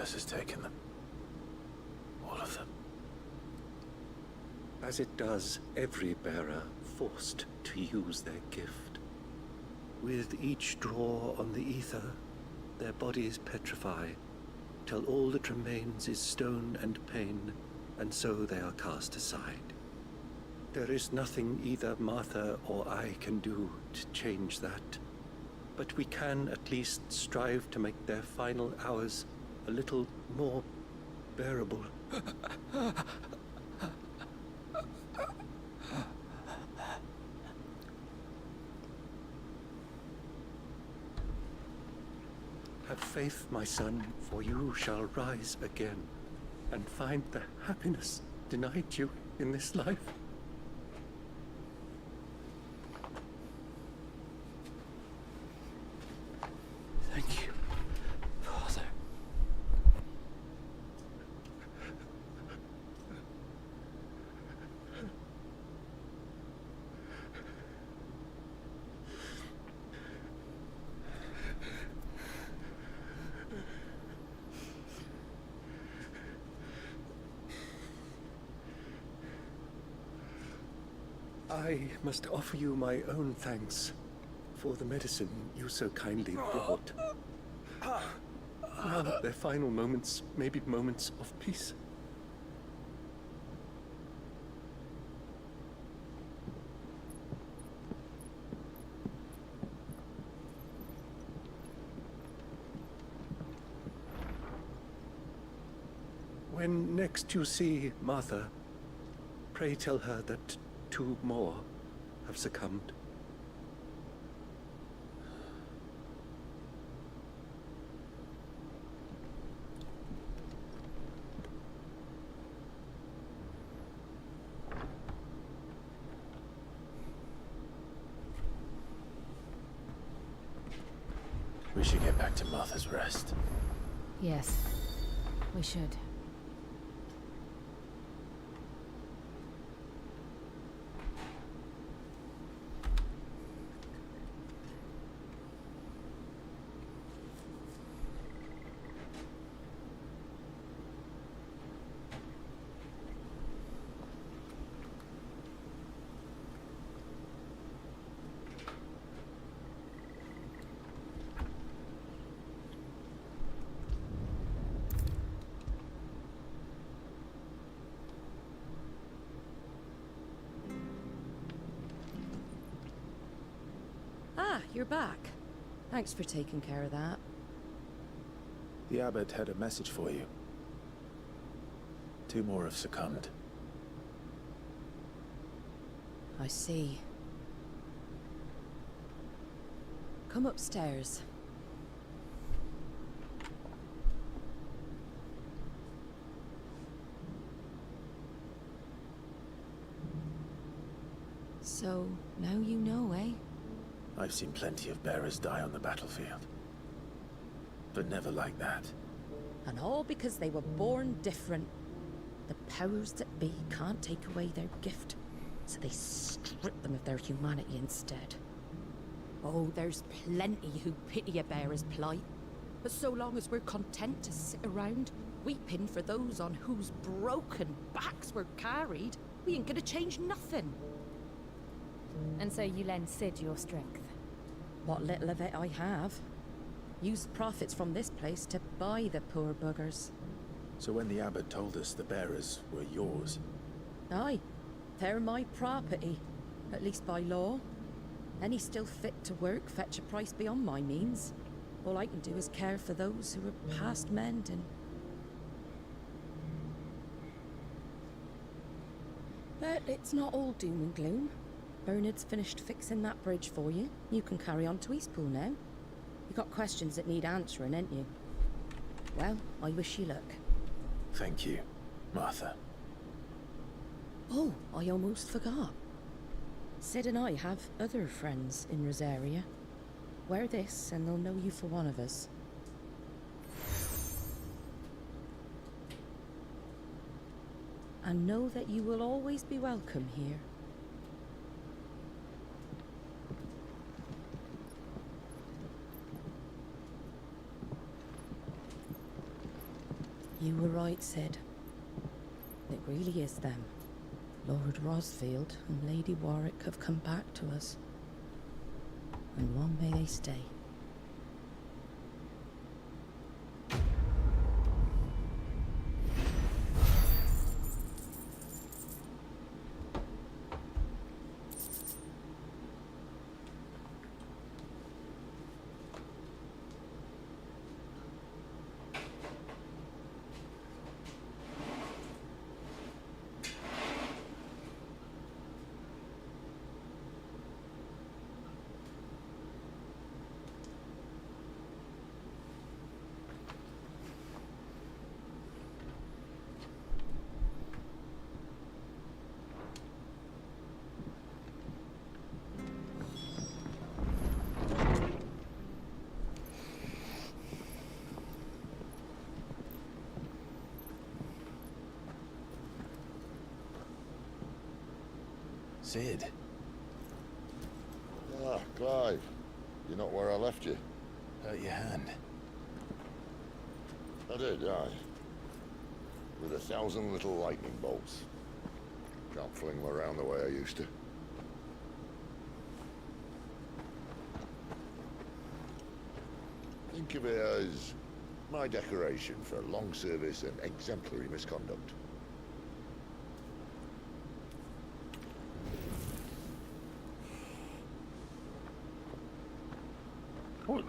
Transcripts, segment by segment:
curse has taken them. All of them. As it does every bearer forced to use their gift. With each draw on the ether, their bodies petrify, till all that remains is stone and pain, and so they are cast aside. There is nothing either Martha or I can do to change that, but we can at least strive to make their final hours a little more bearable. Have faith, my son, for you shall rise again, and find the happiness denied you in this life. Thank you, Father. I must offer you my own thanks for the medicine you so kindly brought. Now their final moments may be moments of peace. When next you see Martha, pray tell her that 2 more have succumbed. We should get back to Martha's Rest. Yes, we should. You're back. Thanks for taking care of that. The abbot had a message for you. 2 more have succumbed. I see. Come upstairs. So, now you know, eh? I've seen plenty of bearers die on the battlefield. But never like that. And all because they were born different. The powers that be can't take away their gift, so they strip them of their humanity instead. Oh, there's plenty who pity a bearer's plight. But so long as we're content to sit around, weeping for those on whose broken backs we're carried, we ain't gonna change nothing. And so you lend Sid your strength? What little of it I have. Used profits from this place to buy the poor buggers. So when the abbot told us the bearers were yours... Aye, they're my property, at least by law. Any still fit to work fetch a price beyond my means. All I can do is care for those who are past mending. But it's not all doom and gloom. Bernard's finished fixing that bridge for you. You can carry on to Eastpool now. You got questions that need answering, ain't you? Well, I wish you luck. Thank you, Martha. Oh, I almost forgot. Sid and I have other friends in Rosaria. Wear this and they'll know you for one of us. And know that you will always be welcome here. You were right, Sid. It really is them. Lord Rosfield and Lady Warwick have come back to us. And long may they stay. Sid. Ah, Clive. You're not where I left you. Hurt your hand. I did, aye. With 1,000 little lightning bolts. Can't fling them around the way I used to. Think of it as my decoration for long service and exemplary misconduct. What?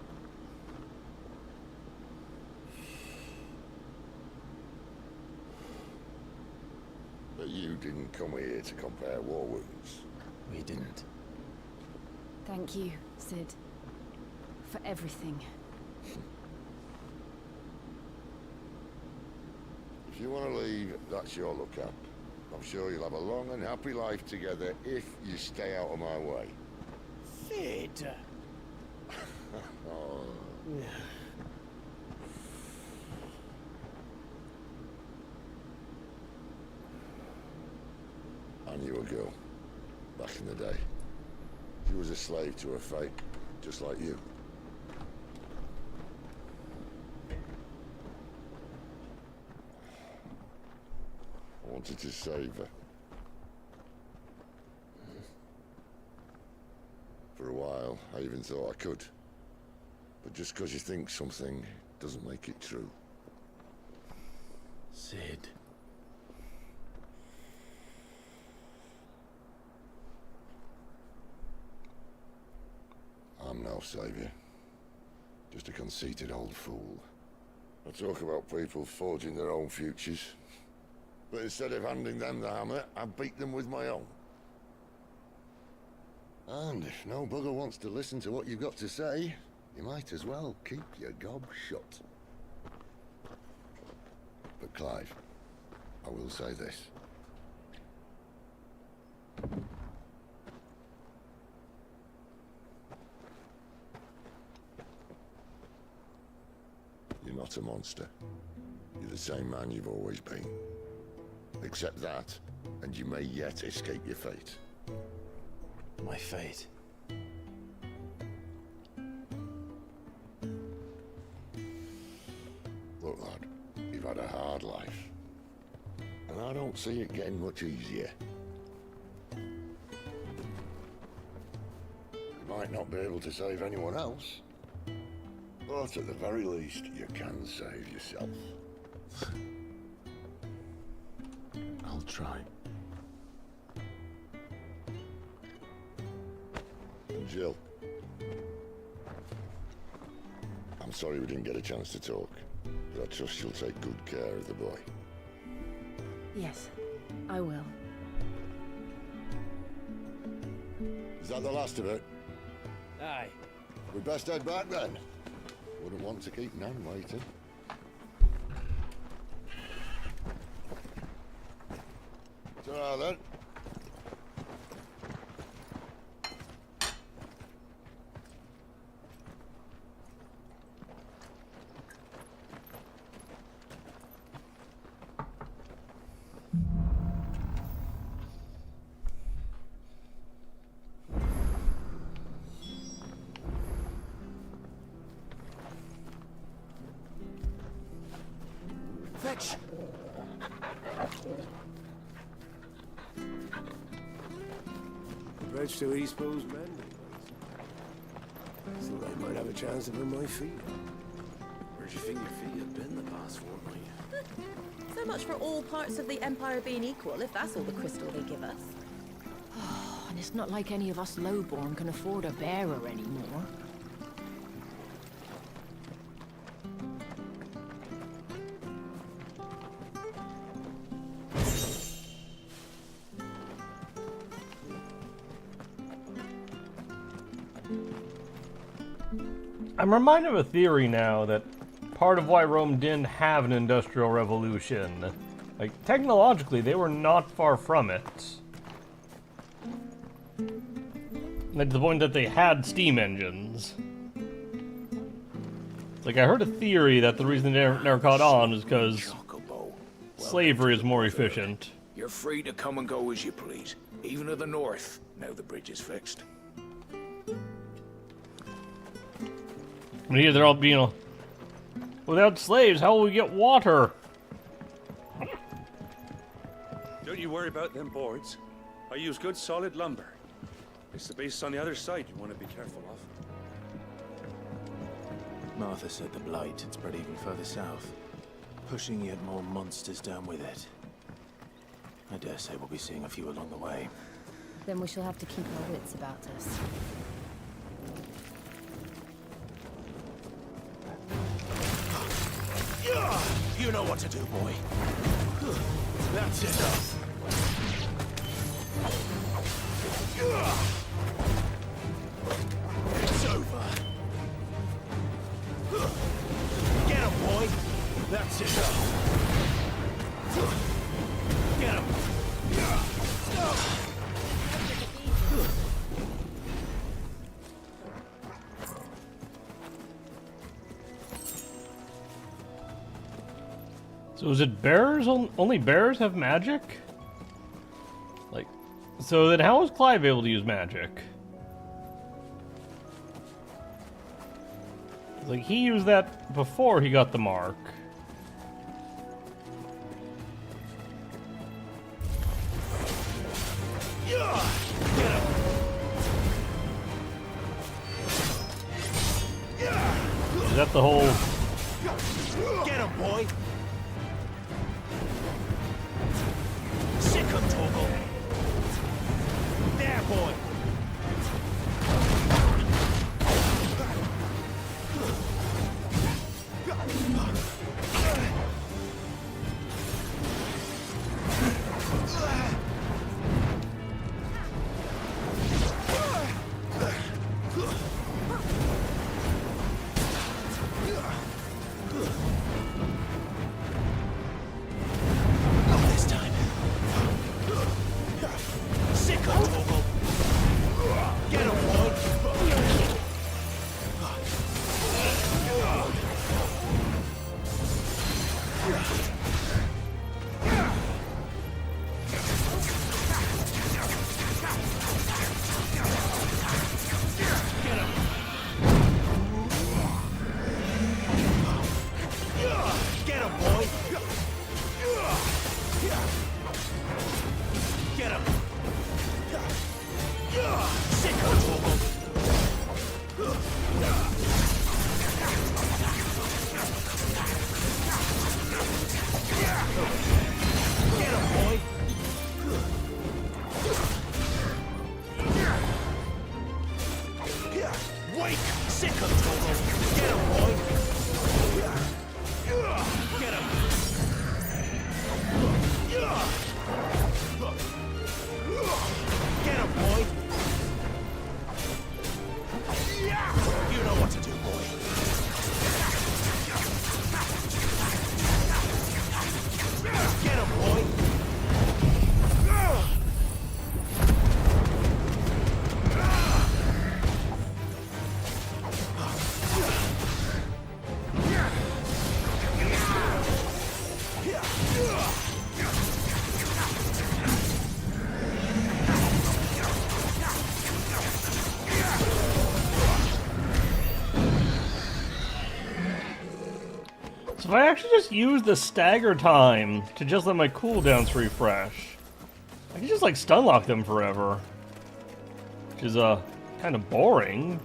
But you didn't come here to compare war wounds. We didn't. Thank you, Sid. For everything. If you want to leave, that's your lookout. I'm sure you'll have a long and happy life together if you stay out of my way. Sid! Oh. I knew a girl, back in the day. She was a slave to her fate, just like you. I wanted to save her. For a while, I even thought I could. But just because you think something doesn't make it true. Sid. I'm no savior. Just a conceited old fool. I talk about people forging their own futures. But instead of handing them the hammer, I beat them with my own. And if no bugger wants to listen to what you've got to say, you might as well keep your gob shut. But Clive, I will say this. You're not a monster. You're the same man you've always been. Accept that, and you may yet escape your fate. My fate. Look, lad, you've had a hard life. And I don't see it getting much easier. You might not be able to save anyone else, but at the very least, you can save yourself. I'll try. And Jill, I'm sorry we didn't get a chance to talk, but I trust you'll take good care of the boy. Yes, I will. Is that the last of it? Aye. We'd best head back then. Wouldn't want to keep Nan waiting. Ta-ra then. Fetch! The bridge to East Bow's mending. So I might have a chance to put my feet up. Where'd you think your feet have been the past fortnight? So much for all parts of the Empire being equal, if that's all the crystal they give us. And it's not like any of us lowborn can afford a bearer anymore. I'm reminded of a theory now that part of why Rome didn't have an industrial revolution, like technologically they were not far from it. Like to the point that they had steam engines. Like I heard a theory that the reason they never caught on is because slavery is more efficient. You're free to come and go as you please, even to the north, now the bridge is fixed. And here they're all being, without slaves, how will we get water? Don't you worry about them boards. I use good solid lumber. It's the base on the other side you want to be careful of. Martha said the blight had spread even further south, pushing yet more monsters down with it. I dare say we'll be seeing a few along the way. Then we shall have to keep our wits about us. You know what to do, boy. That's enough. It's over. Get him, boy. That's enough. Get him. So is it bears? Only bears have magic? Like, so then how was Clive able to use magic? Like, he used that before he got the mark. Is that the whole... Get him, boy. Sick him, Torgal. There, boy. if I actually just use the stagger time to just let my cooldowns refresh, I can just like stun lock them forever. Which is kind of boring.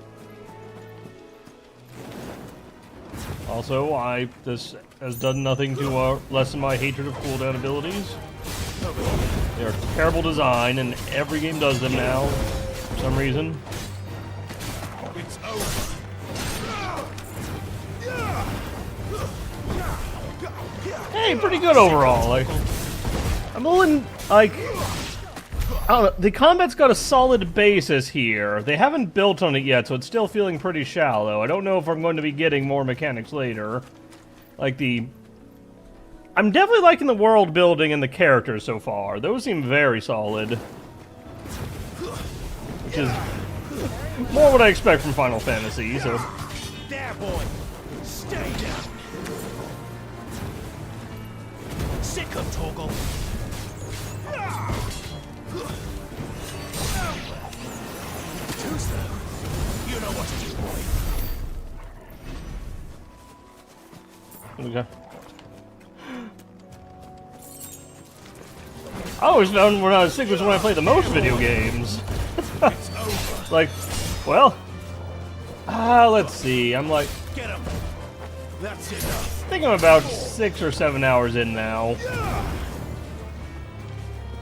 Also, this has done nothing to lessen my hatred of cooldown abilities. They are terrible design, and every game does them now, for some reason. It's over. Hey, pretty good overall. Like, I'm a little, like, I don't know, the combat's got a solid basis here. They haven't built on it yet, so it's still feeling pretty shallow. I don't know if I'm going to be getting more mechanics later. Like I'm definitely liking the world building and the characters so far. Those seem very solid. Which is more what I expect from Final Fantasy, so... There, boy. Stay down. Sick of Toggle. Tuesday. You know what to do, boy. Okay. I always found when I was sick was when I played the most video games. Like, well, let's see. I'm like, Get him. That's enough. I think I'm about 6 or 7 hours in now.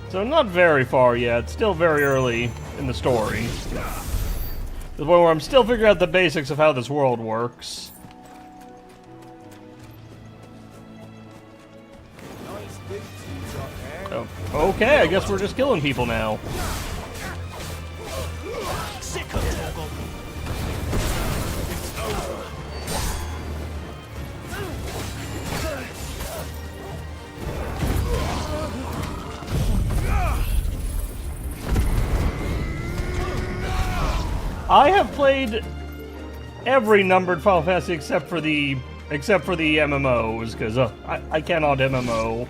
So not very far yet. Still very early in the story. The point where I'm still figuring out the basics of how this world works. Oh, okay, I guess we're just killing people now. Sick of Toggle. It's over. I have played every numbered Final Fantasy except for the MMOs, because I cannot MMO.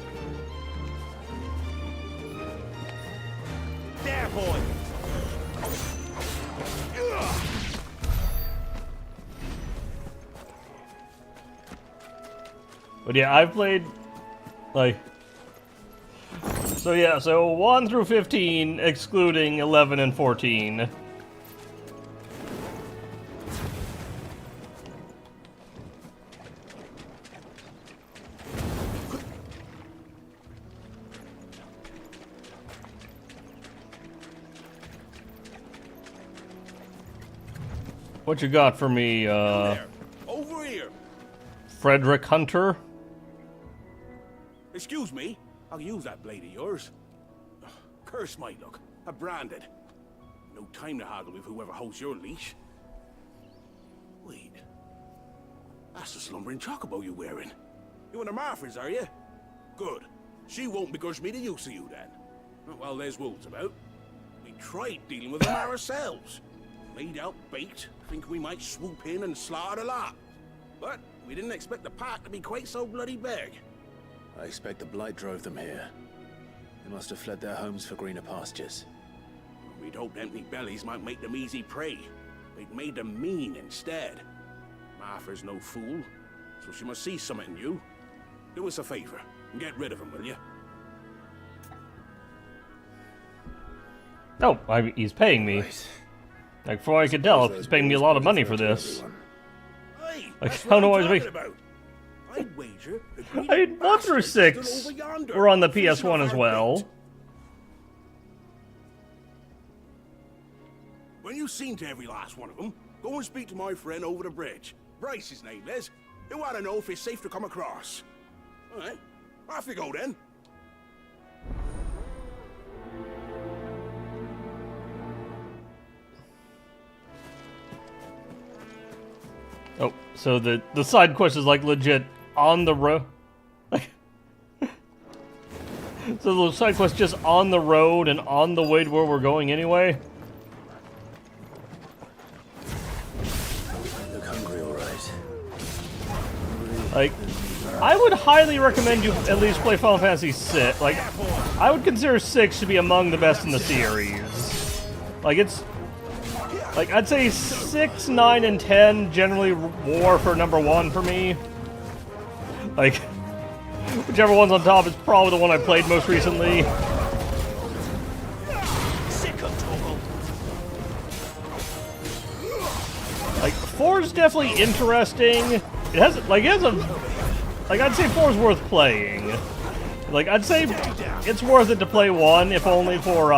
There, boy. But yeah, I've played, like... So yeah, so 1 through 15, excluding 11 and 14. What you got for me, Over here. Frederick Hunter? Excuse me. I'll use that blade of yours. Ugh, curse my luck. I'm branded. No time to haggle with whoever holds your leash. Wait. That's the slumbering chocobo you're wearing. You and the Marfers, are you? Good. She won't begrudge me the use of you then. Well, there's wolves about. We tried dealing with them ourselves. Laid out bait, think we might swoop in and slaughter the lot. But we didn't expect the pack to be quite so bloody big. I expect the Blight drove them here. They must have fled their homes for greener pastures. We'd hoped empty bellies might make them easy prey. They'd made them mean instead. Martha's no fool, so she must see something in you. Do us a favor and get rid of them, will you? Oh, he's paying me. Right. Like, before I could tell, he's paying me a lot of money for this. Like, I don't know why he's waiting. I'd wager I mean, 1 through 6 were on the PS1 as well. When you've seen to every last one of them, go and speak to my friend over the bridge. Bryce, his name is. He'll want to know if it's safe to come across. All right, off you go then. Oh, so the side quest is like legit on the road. So the side quest just on the road and on the way to where we're going anyway. Look hungry, all right. Like, I would highly recommend you at least play Final Fantasy VI. Like, I would consider 6 to be among the best in the series. Like, it's... Like, I'd say 6, 9, and 10 generally war for number 1 for me. Like, whichever one's on top is probably the one I played most recently. Like, 4 is definitely interesting. It has a, like, I'd say 4 is worth playing. Like, I'd say it's worth it to play 1, if only for,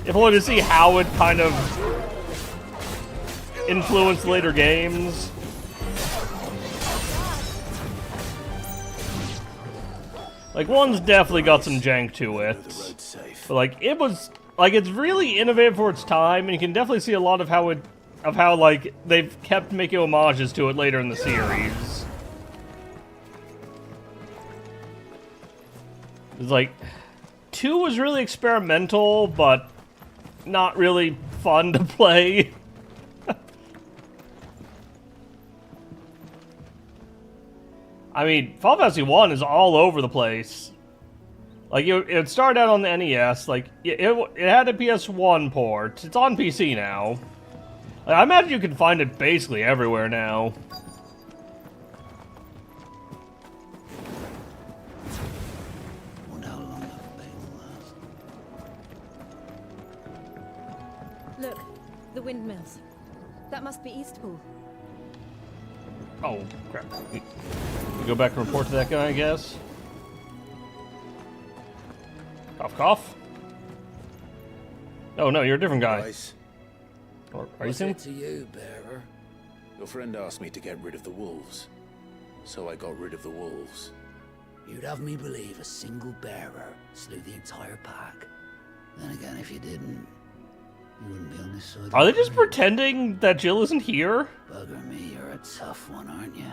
if only to see how it kind of influenced later games. Like, 1's definitely got some jank to it. But, like, it was, like, it's really innovative for its time, and you can definitely see a lot of how like, they've kept making homages to it later in the series. It's like, 2 was really experimental, but not really fun to play. I mean, Final Fantasy 1 is all over the place. Like, it started out on the NES, like, it had a PS1 port. It's on PC now. Like, I imagine you can find it basically everywhere now. Look, the windmills. That must be Eastpool. Oh, crap. We go back and report to that guy, I guess. Cough, cough. Oh, no, you're a different guy. Guys, Or, are you saying? to you, bearer? your friend asked me to get rid of the wolves. So I got rid of the wolves. You'd have me believe a single bearer slew the entire pack. Then again, if you didn't, you wouldn't be on this side. Are they just pretending that Jill isn't here? Bugger me, you're a tough one, aren't you?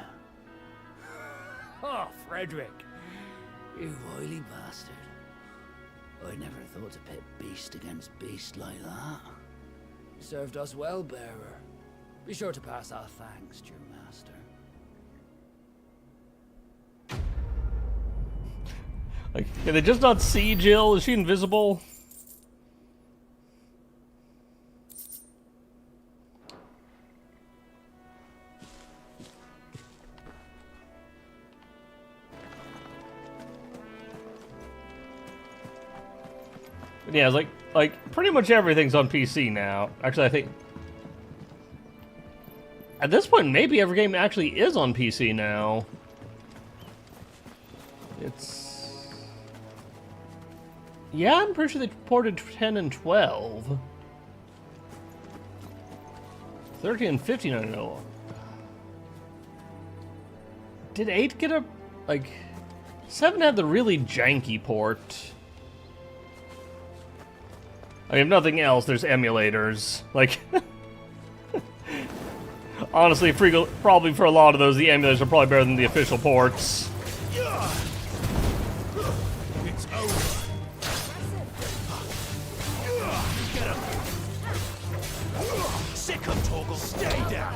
Oh, Frederick. You wily bastard. I never thought to pit beast against beast like that. You served us well, bearer. Be sure to pass our thanks to your master. Like, can they just not see Jill? Is she invisible? But yeah, it's like pretty much everything's on PC now. Actually, I think at this point, maybe every game actually is on PC now. Yeah, I'm pretty sure they ported 10 and 12. 13 and 15, I don't know. Did 8 get a... like... 7 had the really janky port. I mean, if nothing else, there's emulators. Like... honestly, probably for a lot of those, the emulators are probably better than the official ports. It's over. Get him. Sick of Torgal. Stay down.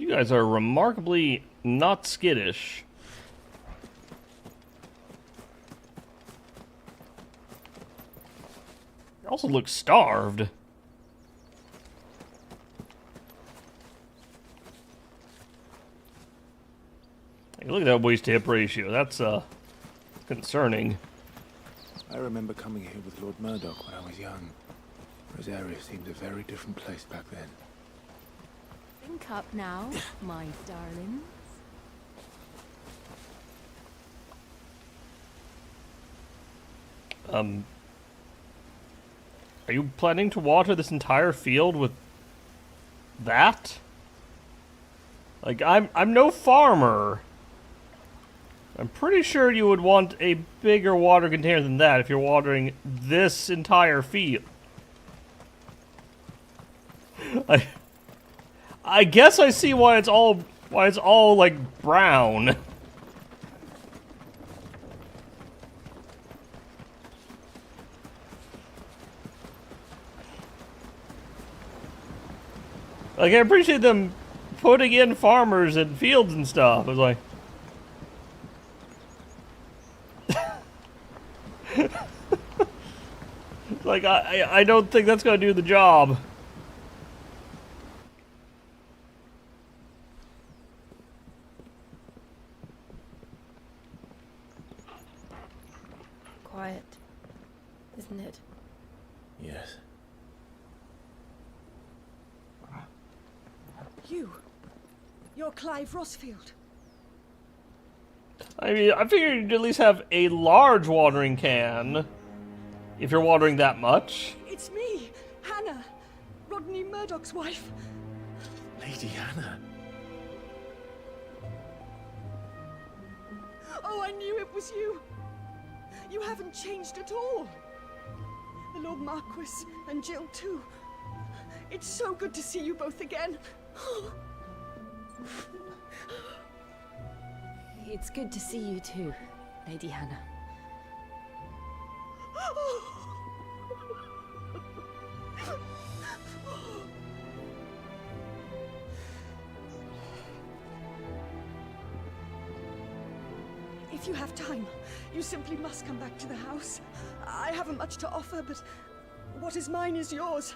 You guys are remarkably not skittish. You also look starved. Hey, look at that waist-to-hip ratio. That's, concerning. I remember coming here with Lord Murdoch when I was young. Rosaria seemed a very different place back then. Think up now, my darlings. Are you planning to water this entire field with that? Like, I'm no farmer. I'm pretty sure you would want a bigger water container than that if you're watering this entire field. I guess I see why it's all like brown. Like, I appreciate them putting in farmers and fields and stuff. I was like... like, I don't think that's gonna do the job. Quiet, isn't it? Yes. You're Clive Rossfield. I mean, I figured you'd at least have a large watering can. If you're watering that much. It's me, Hannah, Rodney Murdoch's wife. Lady Hannah. Oh, I knew it was you. You haven't changed at all. The Lord Marquis and Jill too. It's so good to see you both again. It's good to see you too, Lady Hannah. If you have time, you simply must come back to the house. I haven't much to offer, but what is mine is yours.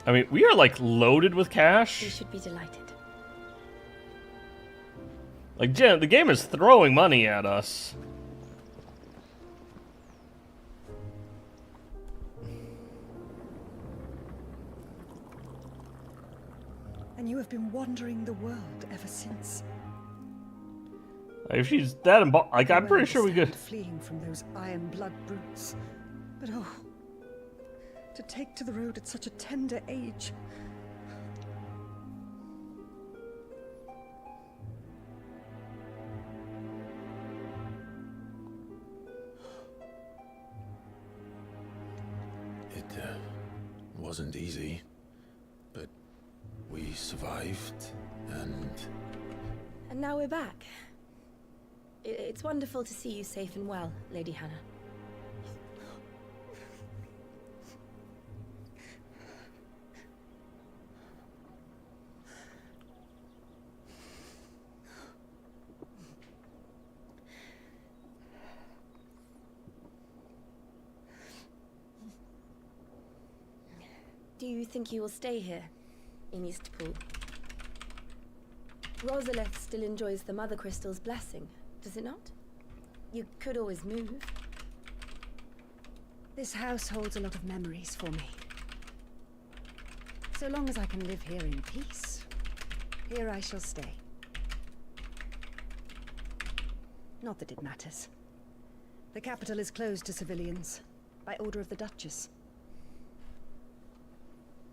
I mean, we are like loaded with cash. You should be delighted. Like, Jen, the game is throwing money at us. And you have been wandering the world ever since. If she's that like, I'm pretty sure we could. Fleeing from those iron blood brutes. But oh, to take to the road at such a tender age. It wasn't easy, but we survived, and now we're back. It's wonderful to see you safe and well, Lady Hannah. Do you think you will stay here, in Eastpool? Rosalith still enjoys the Mother Crystal's blessing, does it not? You could always move. This house holds a lot of memories for me. So long as I can live here in peace, here I shall stay. Not that it matters. The capital is closed to civilians, by order of the Duchess.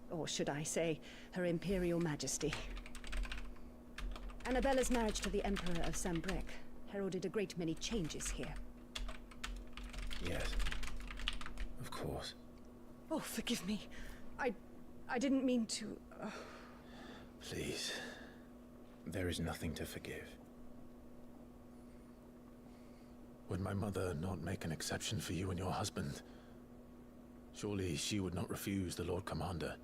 Or should I say, Her Imperial Majesty. Annabella's marriage to the Emperor of Sambrec heralded a great many changes here. yes, of course. Oh, forgive me. I didn't mean to... Please, there is nothing to forgive. Would my mother not make an exception for you and your husband? Surely she would not refuse the Lord Commander.